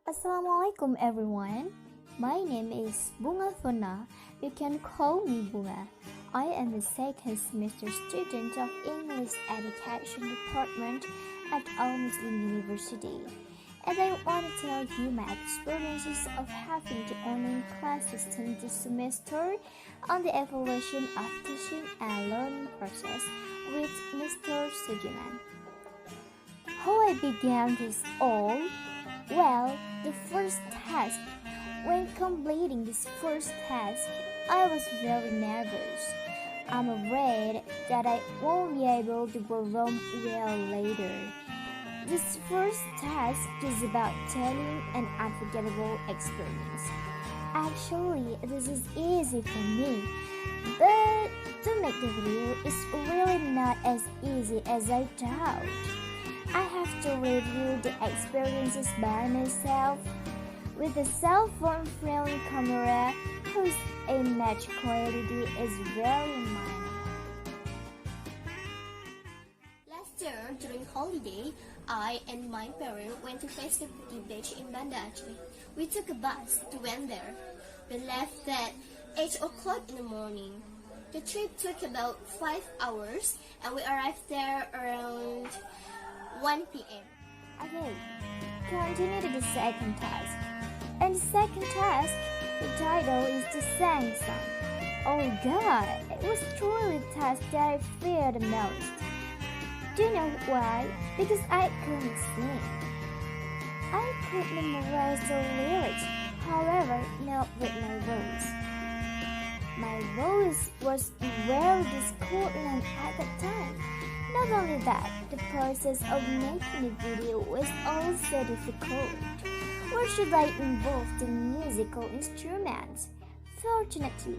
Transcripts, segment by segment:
Assalamualaikum everyone. My name is Bunga FONNA. You can call me Bunga. I am a second semester student of English Education Department at Al Muslim University. And I want to tell you my experiences of having the online classes in this semester on the evaluation of teaching and learning process with Mr. Sujiman. How I began this all? Well, the first task. When completing this first task, I was very nervous. I'm afraid that I won't be able to perform well later. This first task is about telling an unforgettable experience. Actually, this is easy for me, but to make the video is really not as easy as I thought. I have to review the experiences by myself with a cell phone friendly camera whose image quality is very minor. Last year, during holiday, I and my parents went to Festive Beach in Banda Aceh. We took a bus to went there. We left at 8 o'clock in the morning. The trip took about 5 hours and we arrived there around 1 p.m. Okay, continue to the second task. And the second task, the title is the Sang Song. Oh God, it was truly the task that I feared the most. Do you know why? Because I couldn't sing. I could memorize the lyrics, however, not with my voice. My voice was very discordant at the time. Not only that, the process of making the video was also difficult. Where should I involve the musical instruments? Fortunately,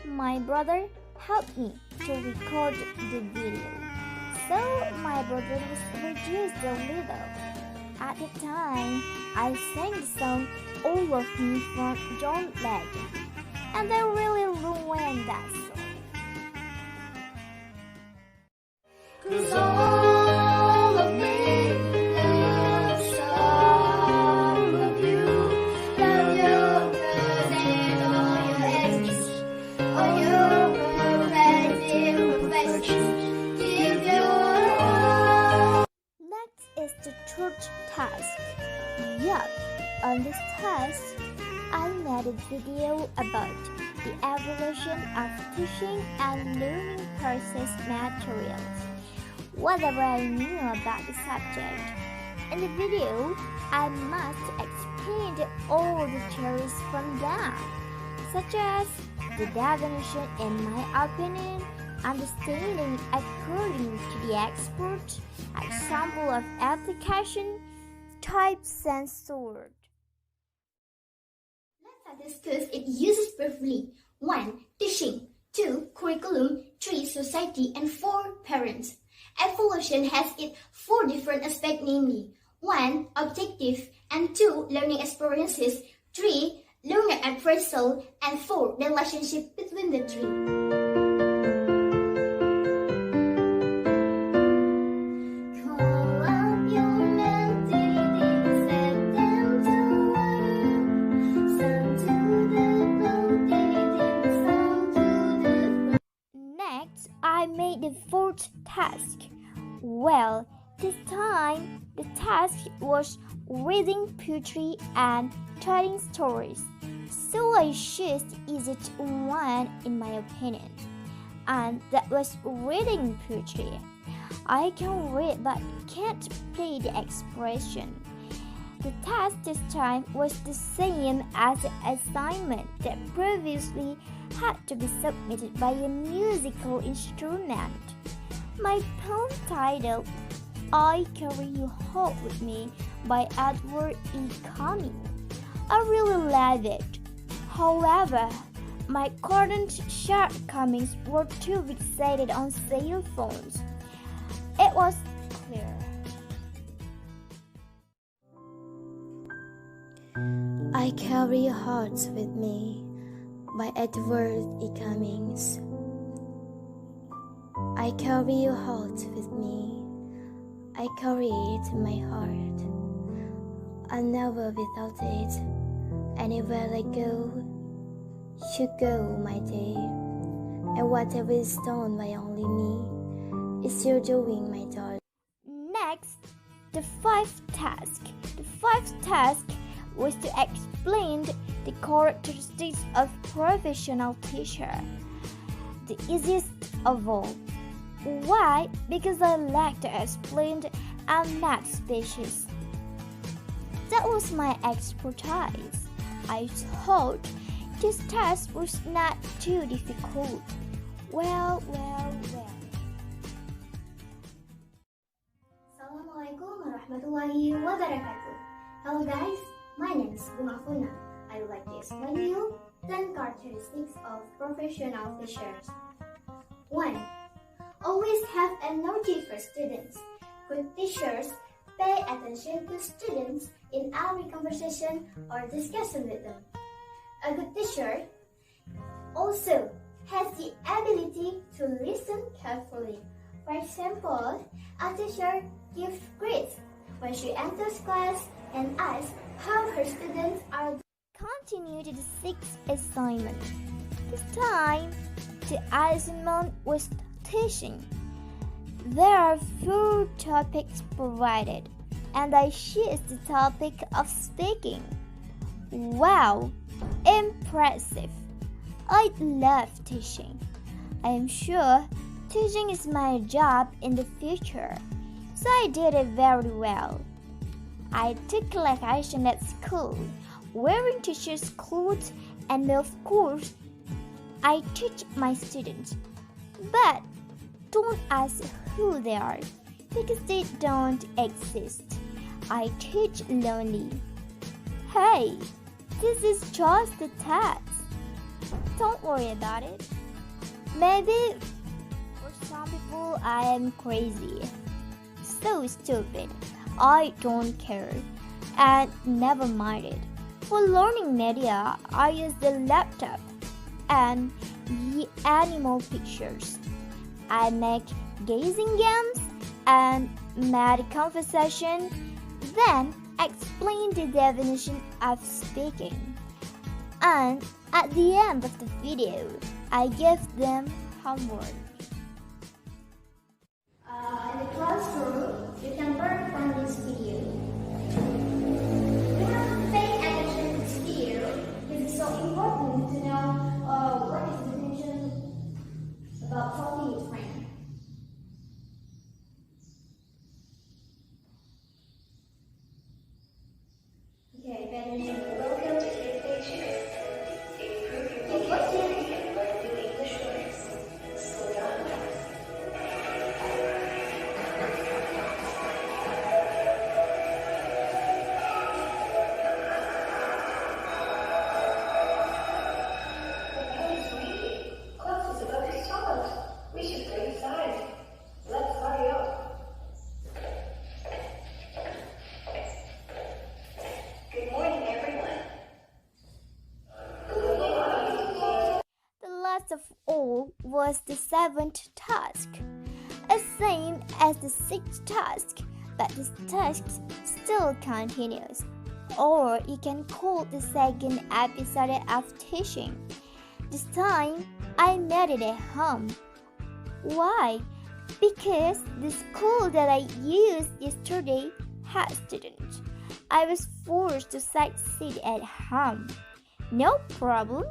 my brother helped me to record the video. So my brother was reduced a little. At the time, I sang the song All of Me from John Legend, and I really ruined that song. 'Cause all of me loves all of you. Love your cousin, all your exes, all your perfect imperfections. Give your all. Next is the third task. Yup, on this task, I made a video about the evolution of teaching and learning process materials. Whatever I knew about the subject. In the video, I must explain all the theories from them, such as the definition in my opinion, understanding according to the expert, example of application, types and sort. Let's discuss its uses briefly. 1. Teaching. 2. Curriculum. 3. Society. And 4. Parents. Evolution has its 4 different aspects, namely 1. Objective, and 2. Learning experiences, 3. Learner appraisal, and 4. The relationship between the three. Next, I made the fourth task. Well, this time the task was reading poetry and telling stories. So I chose easiest one in my opinion, and that was reading poetry. I can read but can't play the expression. The task this time was the same as the assignment that previously had to be submitted by a musical instrument. My poem titled I Carry You Home With Me by Edward E. Cumming. I really love it. However, my current shortcomings were too fixated on cell phones. It was clear. I Carry Your Heart With Me by Edward E. Cummings. I carry your heart with me. I carry it in my heart. I'm never without it. Anywhere I go, you go, my dear. And whatever is done by only me, is your doing, my daughter. Next, the fifth task. The fifth task was to explain the characteristics of professional teacher. The easiest of all. Why? Because I like to explain and not speeches. That was my expertise. I thought this task was not too difficult. Well. Assalamualaikum warahmatullahi wabarakatuh. Hello guys, my name is FONNA. I would like to explain to you 10 characteristics of professional teachers. 1. Always have energy for students. Good teachers pay attention to students in every conversation or discussion with them. A good teacher also has the ability to listen carefully. For example, a teacher gives grades when she enters class and asks how her students are. Continue to the sixth assignment. This time, the assignment was teaching. There are 4 topics provided, and I chose the topic of speaking. Wow, impressive! I love teaching. I am sure teaching is my job in the future, so I did it very well. I took vacation at school, wearing teacher's clothes, and of course, I teach my students. But don't ask who they are, because they don't exist. I teach lonely. Hey, this is just a test. Don't worry about it. Maybe for some people I am crazy. So stupid. I don't care. And never mind it. For learning media, I use the laptop and the animal pictures. I make gazing games and mad conversation, then explain the definition of speaking. And at the end of the video, I give them homework. In the classroom, you can learn from this video. We have to pay attention to this video because it's so important to know what is the definition about talking with friends. Okay, pay attention. Welcome to today's lecture. Improve your vocabulary and learn new English words. Slow down. Of all was the 7th task, as same as the 6th task, but this task still continues, or you can call the second episode of teaching. This time I made it at home. Why? Because the school that I used yesterday had students. I was forced to succeed at home. No problem.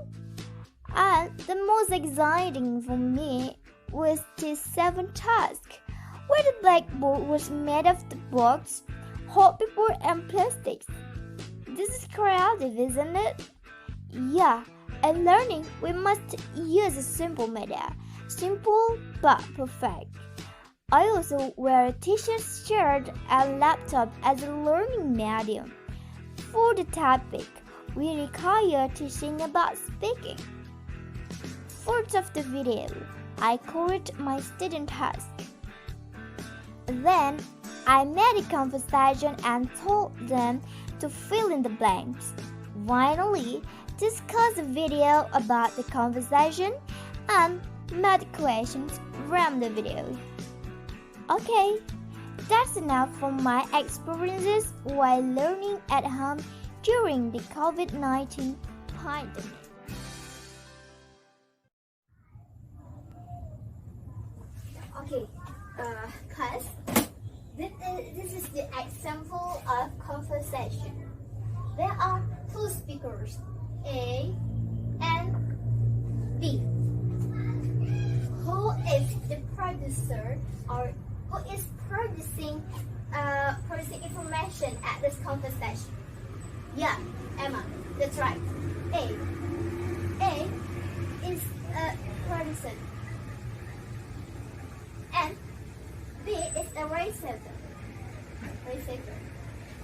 And the most exciting for me was the 7th task, where the blackboard was made of the box, hot paper, and plastics. This is creative, isn't it? Yeah, in learning, we must use a simple media. Simple but perfect. I also wear a t-shirt, shirt, and laptop as a learning medium. For the topic, we require teaching about speaking. First of the video, I called my student task. Then, I made a conversation and told them to fill in the blanks. Finally, discuss a video about the conversation and made questions from the video. Okay, That's enough from my experiences while learning at home during the COVID-19 pandemic. Okay, class, this is the example of conversation. There are two speakers, A and B. Who is the producer or who is producing information at this conversation? Yeah, Emma, that's right. A is a producer and B is a receiver.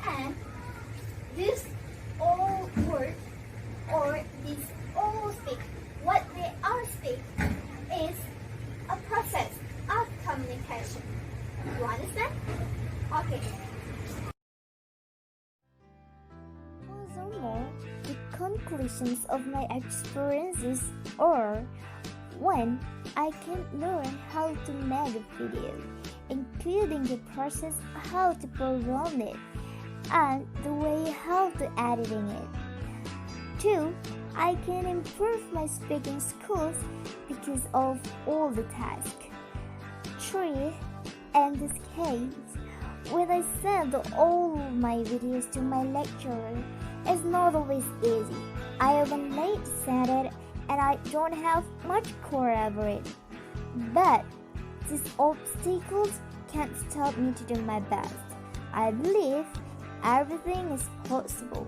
And this all word or these all speak, what they are speak is a process of communication. You understand? Okay. Furthermore, the conclusions of my experiences are: 1. I can learn how to make a video, including the process how to program it and the way how to editing it. 2. I can improve my speaking skills because of all the tasks. 3. In this case, when I send all my videos to my lecturer, it's not always easy. I haven't late send it and I don't have much collaborate. But these obstacles can't stop me to do my best. I believe everything is possible.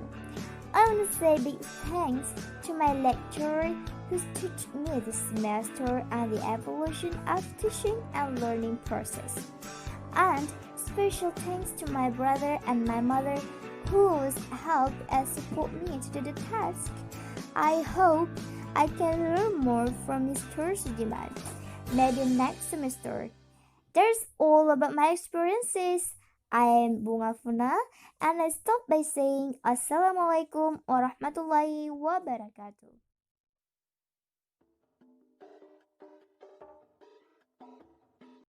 I want to say big thanks to my lecturer who's taught me this semester and the evolution of teaching and learning process. And special thanks to my brother and my mother who's helped and support me to do the task. I hope I can learn more from Mr. Sudiman, maybe next semester. That's all about my experiences. I am Bunga Funa and I stop by saying Assalamualaikum warahmatullahi wabarakatuh.